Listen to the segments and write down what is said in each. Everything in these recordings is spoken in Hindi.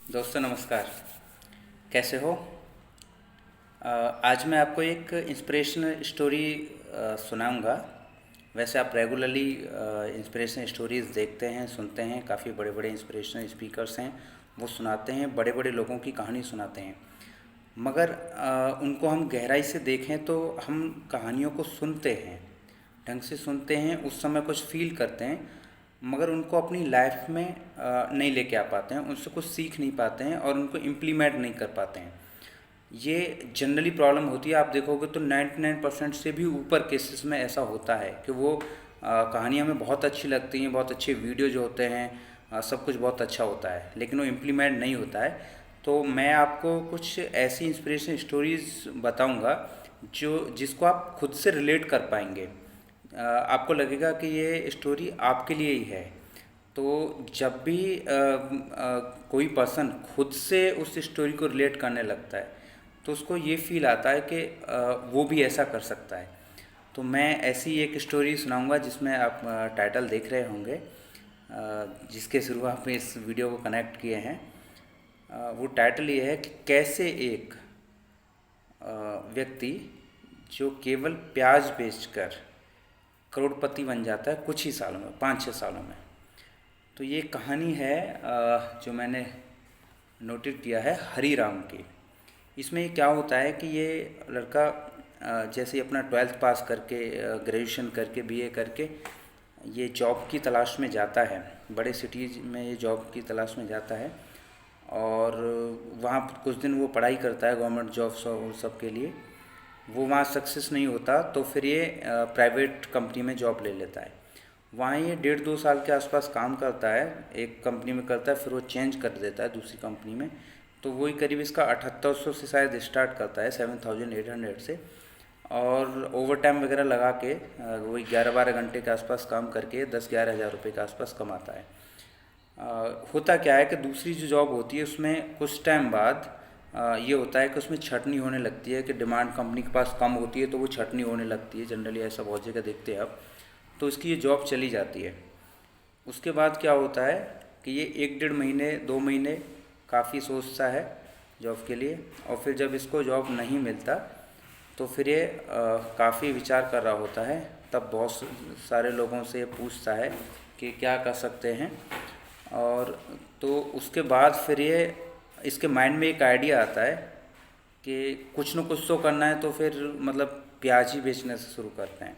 दोस्तों नमस्कार। कैसे हो? आज मैं आपको एक इंस्पिरेशनल स्टोरी सुनाऊंगा। वैसे आप रेगुलरली इंस्पिरेशनल स्टोरीज़ देखते हैं, सुनते हैं। काफ़ी बड़े बड़े इंस्पिरेशनल स्पीकर्स हैं, वो सुनाते हैं, बड़े बड़े लोगों की कहानी सुनाते हैं। मगर उनको हम गहराई से देखें तो हम कहानियों को सुनते हैं, ढंग से सुनते हैं, उस समय कुछ फील करते हैं, मगर उनको अपनी लाइफ में नहीं लेके आ पाते हैं, उनसे कुछ सीख नहीं पाते हैं और उनको इम्प्लीमेंट नहीं कर पाते हैं। ये जनरली प्रॉब्लम होती है। आप देखोगे तो 99% से भी ऊपर केसेस में ऐसा होता है कि वो कहानियाँ हमें बहुत अच्छी लगती हैं, बहुत अच्छे वीडियो जो होते हैं, सब कुछ बहुत अच्छा होता है, लेकिन वो इम्प्लीमेंट नहीं होता है। तो मैं आपको कुछ ऐसी इंस्पिरेशनल स्टोरीज़ बताऊंगा जो जिसको आप खुद से रिलेट कर पाएंगे। आपको लगेगा कि ये स्टोरी आपके लिए ही है। तो जब भी कोई पर्सन खुद से उस स्टोरी को रिलेट करने लगता है तो उसको ये फील आता है कि वो भी ऐसा कर सकता है। तो मैं ऐसी एक स्टोरी सुनाऊंगा जिसमें आप टाइटल देख रहे होंगे, जिसके थ्रू आप इस वीडियो को कनेक्ट किए हैं। वो टाइटल ये है कि कैसे एक व्यक्ति जो केवल प्याज बेचकर करोड़पति बन जाता है कुछ ही सालों में, 5-6 सालों में। तो ये कहानी है जो मैंने नोटेड किया है हरी राम की। इसमें क्या होता है कि ये लड़का जैसे ही अपना 12th पास करके, ग्रेजुएशन करके, बीए करके ये जॉब की तलाश में जाता है। बड़े सिटीज़ में ये जॉब की तलाश में जाता है और वहाँ कुछ दिन वो पढ़ाई करता है गवर्नमेंट जॉब सब के लिए। वो वहाँ सक्सेस नहीं होता तो फिर ये प्राइवेट कंपनी में जॉब ले लेता है। वहाँ ये 1.5-2 साल के आसपास काम करता है, एक कंपनी में करता है, फिर वो चेंज कर देता है दूसरी कंपनी में। तो वही करीब इसका 7800 से शायद स्टार्ट करता है, 7800 से, और ओवर टाइम वगैरह लगा के वही 11-12 घंटे के आसपास काम करके 10-11 हज़ार रुपये के आसपास कमाता है। होता क्या है कि दूसरी जो जॉब होती है उसमें कुछ टाइम बाद ये होता है कि उसमें छटनी होने लगती है कि डिमांड कंपनी के पास कम होती है तो वो छटनी होने लगती है। जनरली ऐसा बहुत जगह देखते हैं आप। तो इसकी ये जॉब चली जाती है। उसके बाद क्या होता है कि ये 1-1.5 महीने, 2 महीने काफ़ी सोचता है जॉब के लिए, और फिर जब इसको जॉब नहीं मिलता तो फिर ये काफ़ी विचार कर रहा होता है। तब बहुत सारे लोगों से पूछता है कि क्या कर सकते हैं। और तो उसके बाद फिर ये इसके माइंड में एक आइडिया आता है कि कुछ न कुछ तो करना है, तो फिर मतलब प्याज ही बेचने से शुरू करते हैं।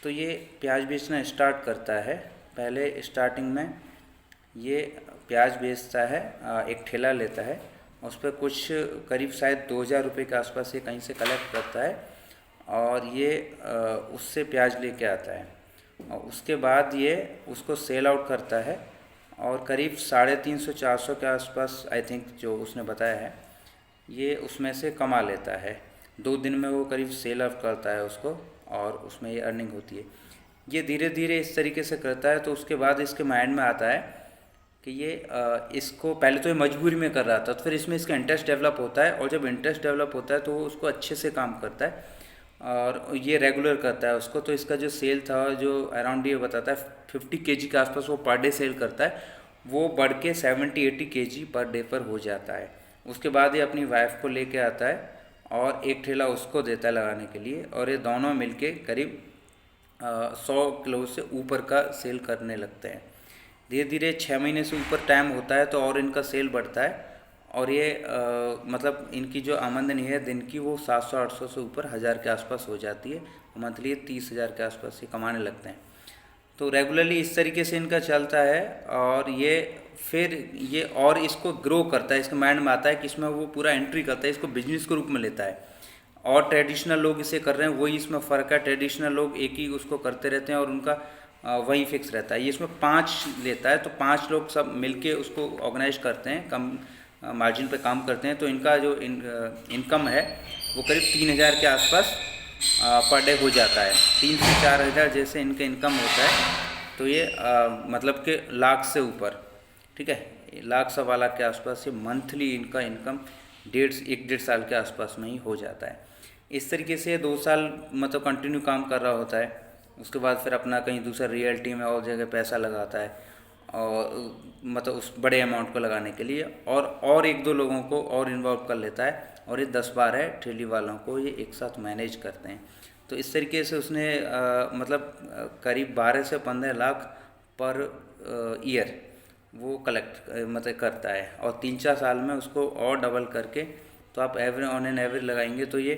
तो ये प्याज बेचना स्टार्ट करता है। पहले स्टार्टिंग में ये प्याज बेचता है, एक ठेला लेता है, उस पर कुछ करीब शायद 2000 रुपये के आसपास ये कहीं से कलेक्ट करता है और ये उससे प्याज लेके आता है। और उसके बाद ये उसको सेल आउट करता है और करीब 350-400 के आसपास, आई थिंक जो उसने बताया है, ये उसमें से कमा लेता है। 2 दिन में वो करीब सेल आउट करता है उसको और उसमें ये अर्निंग होती है। ये धीरे धीरे इस तरीके से करता है। तो उसके बाद इसके माइंड में आता है कि ये इसको पहले तो ये मजबूरी में कर रहा था, तो फिर इसमें इसका इंटरेस्ट डेवलप होता है, और जब इंटरेस्ट डेवलप होता है तो वो उसको अच्छे से काम करता है और ये रेगुलर करता है उसको। तो इसका जो सेल था, जो अराउंड ये बताता है 50 केजी के आसपास वो पर डे सेल करता है, वो बढ़ के 70-80 केजी पर डे पर हो जाता है। उसके बाद ये अपनी वाइफ को लेके आता है और एक ठेला उसको देता है लगाने के लिए, और ये दोनों मिलके करीब 100 किलो से ऊपर का सेल करने लगते हैं। धीरे धीरे 6 महीने से ऊपर टाइम होता है तो और इनका सेल बढ़ता है, और ये मतलब इनकी जो आमदनी है दिन की वो 700-800 से ऊपर 1000 के आसपास हो जाती है। मंथली 30,000 के आसपास ये कमाने लगते हैं। तो रेगुलरली इस तरीके से इनका चलता है, और ये फिर ये और इसको ग्रो करता है। इसके माइंड में आता है कि इसमें वो पूरा एंट्री करता है, इसको बिजनेस के रूप में लेता है। और ट्रेडिशनल लोग इसे कर रहे हैं, वही इसमें फ़र्क है। ट्रेडिशनल लोग एक ही उसको करते रहते हैं और उनका वही फिक्स रहता है। ये इसमें 5 लेता है, तो 5 लोग सब मिलके उसको ऑर्गेनाइज करते हैं, कम मार्जिन पे काम करते हैं। तो इनका जो इनकम है वो करीब 3000 के आसपास पर डे हो जाता है। 3 से 4 हज़ार जैसे इनका इनकम होता है। तो ये मतलब कि लाख से ऊपर, ठीक है, लाख 1.25 लाख के आसपास ये मंथली इनका इनकम 1.5 साल के आसपास में ही हो जाता है। इस तरीके से 2 साल मतलब कंटिन्यू काम कर रहा होता है। उसके बाद फिर अपना कहीं दूसरा रियल्टी में और जगह पैसा लगाता है, और मतलब उस बड़े अमाउंट को लगाने के लिए, और एक दो लोगों को और इन्वॉल्व कर लेता है, और ये 10-12 ट्रेली वालों को ये एक साथ मैनेज करते हैं। तो इस तरीके से उसने मतलब करीब 12 से 15 लाख पर ईयर वो कलेक्ट मतलब करता है, और 3-4 साल में उसको और डबल करके, तो आप एवरेज ऑन एन एवरेज लगाएंगे तो ये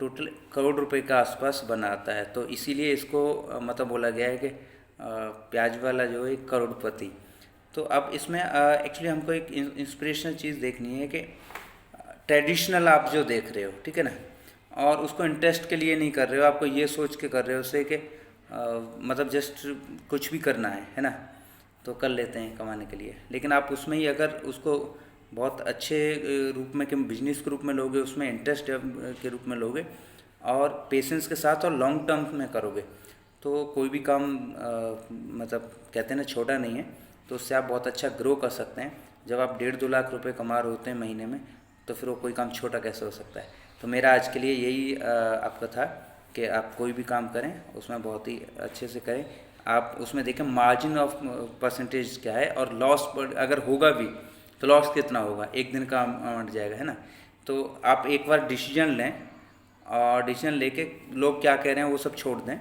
टोटल करोड़ रुपए के आसपास बनाता है। तो इसीलिए इसको मतलब बोला गया है कि प्याज वाला जो है करोड़पति। तो अब इसमें एक्चुअली हमको एक इंस्पिरेशनल चीज़ देखनी है कि ट्रेडिशनल आप जो देख रहे हो, ठीक है ना, और उसको इंटरेस्ट के लिए नहीं कर रहे हो, आपको ये सोच के कर रहे हो उसे कि मतलब जस्ट कुछ भी करना है ना, तो कर लेते हैं कमाने के लिए। लेकिन आप उसमें ही अगर उसको बहुत अच्छे रूप में कि बिजनेस के रूप में लोगे, उसमें इंटरेस्ट के रूप में लोगे, और पेशेंस के साथ और लॉन्ग टर्म में करोगे, तो कोई भी काम मतलब कहते हैं ना छोटा नहीं है, तो उससे आप बहुत अच्छा ग्रो कर सकते हैं। जब आप 1.5-2 लाख रुपए कमा रहे होते हैं महीने में, तो फिर वो कोई काम छोटा कैसे हो सकता है। तो मेरा आज के लिए यही आपका था कि आप कोई भी काम करें उसमें बहुत ही अच्छे से करें। आप उसमें देखें मार्जिन ऑफ परसेंटेज क्या है, और लॉस अगर होगा भी तो लॉस कितना होगा, एक दिन का अमाउंट जाएगा, है ना। तो आप एक बार डिसीजन लें, और डिसीजन लेके लोग क्या कह रहे हैं वो सब छोड़ दें।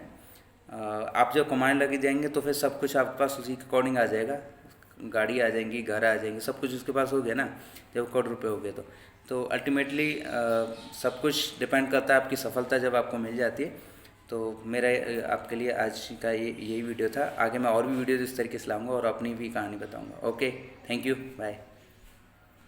आप जब कमाने लगे जाएंगे तो फिर सब कुछ आपके पास उसी के अकॉर्डिंग आ जाएगा, गाड़ी आ जाएंगी, घर आ जाएंगे, सब कुछ उसके पास हो गया ना, जब करोड़ रुपए हो गए तो अल्टीमेटली सब कुछ डिपेंड करता है आपकी सफलता जब आपको मिल जाती है। तो मेरा आपके लिए आज का यही वीडियो था। आगे मैं और भी वीडियोज़ इस तरीके से लाऊंगा और अपनी भी कहानी बताऊंगा। Okay, thank you, bye.